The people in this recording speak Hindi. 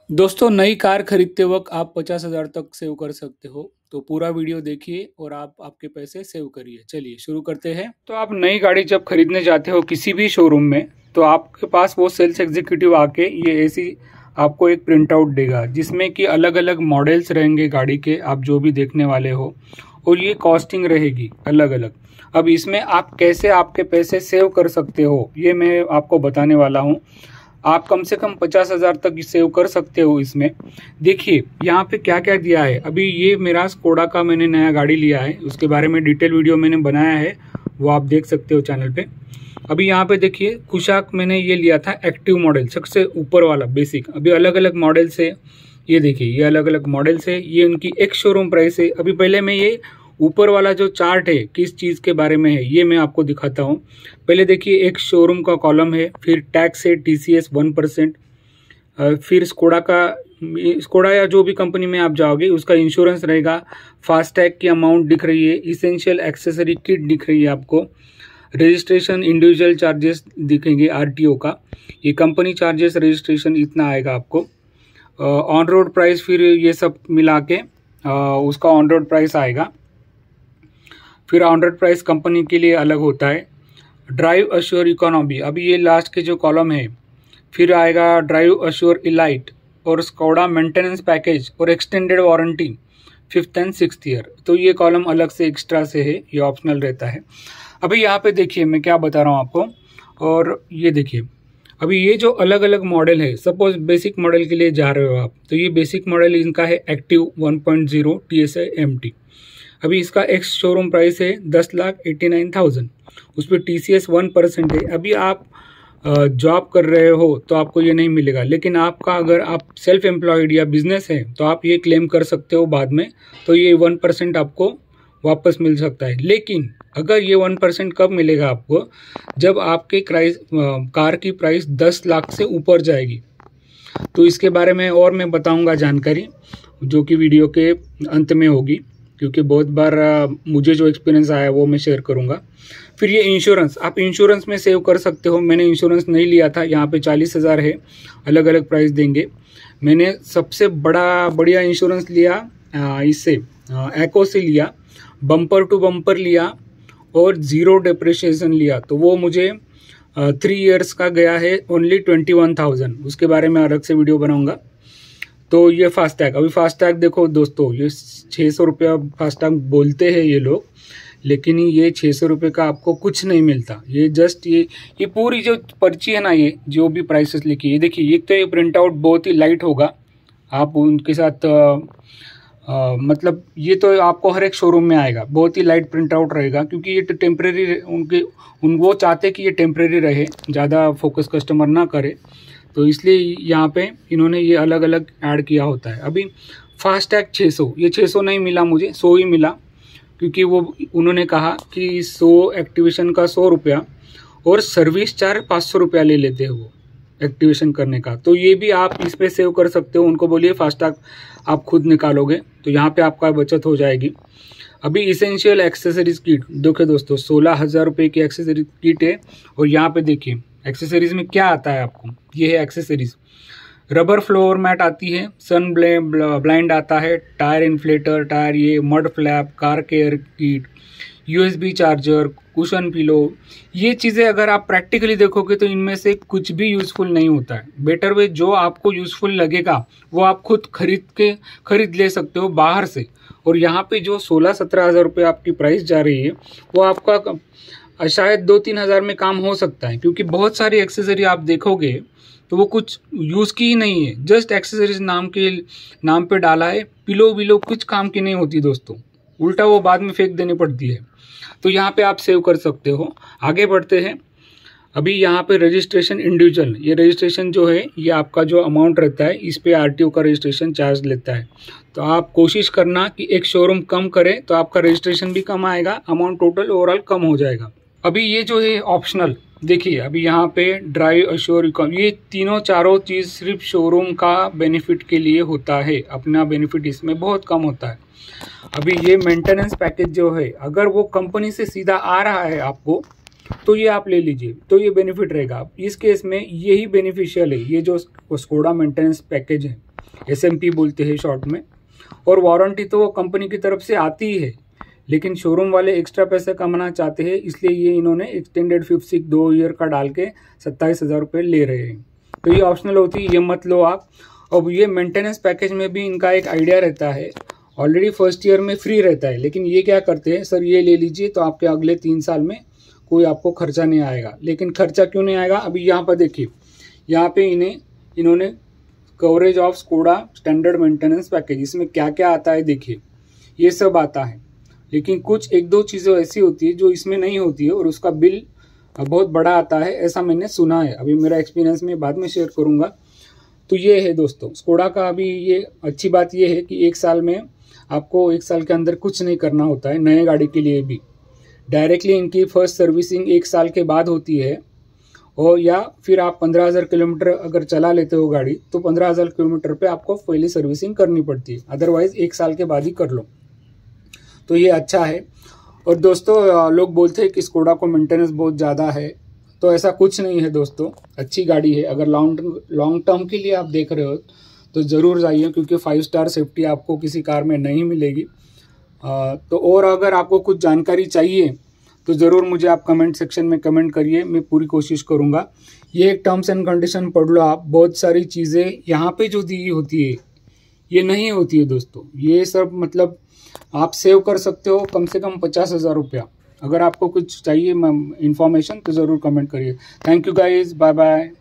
दोस्तों, नई कार खरीदते वक्त आप 50,000 तक सेव कर सकते हो। तो पूरा वीडियो देखिए और आप आपके पैसे सेव करिए। चलिए शुरू करते हैं। तो आप नई गाड़ी जब खरीदने जाते हो किसी भी शोरूम में, तो आपके पास वो सेल्स एग्जीक्यूटिव आके ये ऐसी आपको एक प्रिंट आउट देगा जिसमें कि अलग अलग मॉडल्स रहेंगे गाड़ी के, आप जो भी देखने वाले हो, और ये कॉस्टिंग रहेगी अलग अलग। अब इसमें आप कैसे आपके पैसे सेव कर सकते हो ये मैं आपको बताने वाला हूँ। आप कम से कम 50,000 तक सेव कर सकते हो इसमें। देखिए यहाँ पे क्या क्या दिया है। अभी ये मेरा स्कोडा का मैंने नया गाड़ी लिया है, उसके बारे में डिटेल वीडियो मैंने बनाया है, वो आप देख सकते हो चैनल पे। अभी यहाँ पे देखिए कुशाक मैंने ये लिया था एक्टिव मॉडल, सबसे ऊपर वाला बेसिक। अभी अलग अलग मॉडल से, ये देखिए ये अलग अलग मॉडल से, ये उनकी एक शोरूम प्राइस है। अभी पहले मैं ये ऊपर वाला जो चार्ट है किस चीज़ के बारे में है ये मैं आपको दिखाता हूँ। पहले देखिए एक शोरूम का कॉलम है, फिर टैक्स है TCS 1%, फिर स्कोडा या जो भी कंपनी में आप जाओगे उसका इंश्योरेंस रहेगा, फास्टैग की अमाउंट दिख रही है, इसेंशियल एक्सेसरी किट दिख रही है आपको, रजिस्ट्रेशन इंडिविजुअल चार्जेस दिखेंगे RTO का, ये कंपनी चार्जेस रजिस्ट्रेशन इतना आएगा आपको, ऑन रोड प्राइस, फिर ये सब मिला के उसका ऑन रोड प्राइस आएगा। फिर ऑन रोड प्राइस कंपनी के लिए अलग होता है। ड्राइव अश्योर इकोनॉमी, अभी ये लास्ट के जो कॉलम है, फिर आएगा ड्राइव अश्योर इलाइट और स्कोडा मेंटेनेंस पैकेज और extended warranty 5th and 6th year. तो ये कॉलम अलग से एक्स्ट्रा से है, ये ऑप्शनल रहता है। अभी यहाँ पे देखिए मैं क्या बता रहा हूँ आपको, और ये देखिए अभी ये जो अलग अलग मॉडल है, सपोज बेसिक मॉडल के लिए जा रहे हो आप, तो ये बेसिक मॉडल इनका है एक्टिव 1.0 TSI MT। अभी इसका एक्स शोरूम प्राइस है 10,89,000, उस पर TCS 1% है। अभी आप जॉब कर रहे हो तो आपको ये नहीं मिलेगा, लेकिन आपका अगर आप सेल्फ एम्प्लॉयड या बिजनेस है तो आप ये क्लेम कर सकते हो बाद में, तो ये 1% आपको वापस मिल सकता है। लेकिन अगर ये 1% कब मिलेगा आपको, जब आपके कार की प्राइस 10 लाख से ऊपर जाएगी। तो इसके बारे में और मैं बताऊंगा जानकारी, जो कि वीडियो के अंत में होगी, क्योंकि बहुत बार मुझे जो एक्सपीरियंस आया वो मैं शेयर करूंगा। फिर ये इंश्योरेंस, आप इंश्योरेंस में सेव कर सकते हो। मैंने इंश्योरेंस नहीं लिया था, यहाँ पे 40,000 है, अलग अलग प्राइस देंगे। मैंने सबसे बढ़िया इंश्योरेंस लिया इससे एको से लिया, बम्पर टू बम्पर लिया और 0 डेप्रिसिएशन लिया, तो वो मुझे 3 ईयर्स का गया है ओनली 21,000। उसके बारे में अलग से वीडियो बनाऊंगा। तो ये फास्टैग, अभी फास्टैग देखो दोस्तों, ये 600 रुपया फास्टैग बोलते हैं ये लोग, लेकिन ये 600 रुपये का आपको कुछ नहीं मिलता। ये जस्ट ये पूरी जो पर्ची है ना, ये जो भी प्राइसेस लिखी, ये देखिए, एक तो ये प्रिंट आउट बहुत ही लाइट होगा, आप उनके साथ मतलब ये तो आपको हर एक शोरूम में आएगा, बहुत ही लाइट प्रिंट आउट रहेगा, क्योंकि ये टेम्प्रेरी वो चाहते कि ये टेम्प्रेरी रहे, ज़्यादा फोकस कस्टमर ना करे, तो इसलिए यहाँ पे इन्होंने ये अलग अलग ऐड किया होता है। अभी फास्टैग 600, ये 600 नहीं मिला मुझे, 100 ही मिला, क्योंकि वो उन्होंने कहा कि 100 एक्टिवेशन का 100 रुपया और सर्विस चार्ज 500 रुपया ले लेते हैं वो एक्टिवेशन करने का। तो ये भी आप इस पे सेव कर सकते हो, उनको बोलिए फास्टैग आप खुद निकालोगे, तो यहाँ पे आपका बचत हो जाएगी। अभी इसेंशियल एक्सेसरीज किट देखिए दोस्तों, 16,000 रुपये की एक्सेसरीज किट है, और यहाँ पे देखिए एक्सेसरीज में क्या आता है आपको, ये है एक्सेसरीज। रबर फ्लोर मैट आती है, सन ब्लाइंड आता है, टायर इन्फ्लेटर, टायर ये mud flap, car care kit, USB charger, cushion pillow. ये चीज़ें अगर आप प्रैक्टिकली देखोगे तो इनमें से कुछ भी यूज़फुल नहीं होता है। बेटर वे जो आपको यूज़फुल लगेगा वो आप खुद खरीद ले सकते हो बाहर से। और यहाँ पे जो 16-17 हज़ार रुपये आपकी प्राइस जा रही है, वो आपका शायद 2-3 हज़ार में काम हो सकता है, क्योंकि बहुत सारी एक्सेसरी आप देखोगे तो वो कुछ यूज़ की ही नहीं है, जस्ट एक्सेसरीज नाम पे डाला है। पिलो विलो कुछ काम की नहीं होती दोस्तों, उल्टा वो बाद में फेंक देनी पड़ती है। तो यहाँ पे आप सेव कर सकते हो। आगे बढ़ते हैं। अभी यहाँ पे रजिस्ट्रेशन इंडिविजुअल, ये रजिस्ट्रेशन जो है ये आपका जो अमाउंट रहता है इस पे RTO का रजिस्ट्रेशन चार्ज लेता है। तो आप कोशिश करना कि एक शोरूम कम करे, तो आपका रजिस्ट्रेशन भी कम आएगा, अमाउंट टोटल ओवरऑल कम हो जाएगा। अभी ये जो है ऑप्शनल, देखिए अभी यहाँ पे ड्राइव अश्योर, ये तीनों चारों चीज़ सिर्फ शोरूम का बेनिफिट के लिए होता है, अपना बेनिफिट इसमें बहुत कम होता है। अभी ये मेंटेनेंस पैकेज जो है, अगर वो कंपनी से सीधा आ रहा है आपको, तो ये आप ले लीजिए, तो ये बेनिफिट रहेगा। इस केस में यही बेनिफिशियल है, ये जो स्कोडा मेंटेनेंस पैकेज है SMP बोलते हैं शॉर्ट में। और वारंटी तो कंपनी की तरफ से आती ही है, लेकिन शोरूम वाले एक्स्ट्रा पैसे कमाना चाहते हैं, इसलिए ये इन्होंने एक्सटेंडेड 2 ईयर का डाल के 27,000 रुपये ले रहे हैं। तो ये ऑप्शनल होती है, ये मत लो आप। अब ये मेंटेनेंस पैकेज में भी इनका एक आइडिया रहता है, ऑलरेडी फर्स्ट ईयर में फ्री रहता है, लेकिन ये क्या करते हैं, सर ये ले लीजिए तो आपके अगले 3 साल में कोई आपको खर्चा नहीं आएगा। लेकिन खर्चा क्यों नहीं आएगा, अभी यहाँ पर देखिए, यहाँ पे इन्होंने coverage of Skoda standard maintenance package, इसमें क्या क्या आता है देखिए, ये सब आता है। लेकिन कुछ 1-2 चीज़ें ऐसी होती है जो इसमें नहीं होती है और उसका बिल बहुत बड़ा आता है, ऐसा मैंने सुना है। अभी मेरा एक्सपीरियंस में बाद में शेयर करूँगा। तो ये है दोस्तों स्कोडा का। अभी ये अच्छी बात ये है कि 1 साल में आपको 1 साल के अंदर कुछ नहीं करना होता है, नए गाड़ी के लिए भी। डायरेक्टली इनकी फर्स्ट सर्विसिंग 1 साल के बाद होती है, और या फिर आप 15,000 किलोमीटर अगर चला लेते हो गाड़ी तो 15,000 किलोमीटर पे आपको पहले सर्विसिंग करनी पड़ती है, अदरवाइज 1 साल के बाद ही कर लो। तो ये अच्छा है। और दोस्तों लोग बोलते हैं कि स्कोडा को मेंटेनेंस बहुत ज़्यादा है, तो ऐसा कुछ नहीं है दोस्तों, अच्छी गाड़ी है। अगर लॉन्ग टर्म के लिए आप देख रहे हो तो ज़रूर जाइए, क्योंकि 5 स्टार सेफ्टी आपको किसी कार में नहीं मिलेगी। तो और अगर आपको कुछ जानकारी चाहिए तो ज़रूर मुझे आप कमेंट सेक्शन में कमेंट करिए, मैं पूरी कोशिश करूँगा। ये एक टर्म्स एंड कंडीशन पढ़ लो आप, बहुत सारी चीज़ें यहाँ पे जो दी होती है ये नहीं होती है दोस्तों। ये सब मतलब आप सेव कर सकते हो कम से कम 50,000 रुपया। अगर आपको कुछ चाहिए इन्फॉर्मेशन तो ज़रूर कमेंट करिए। Thank you guys, bye bye.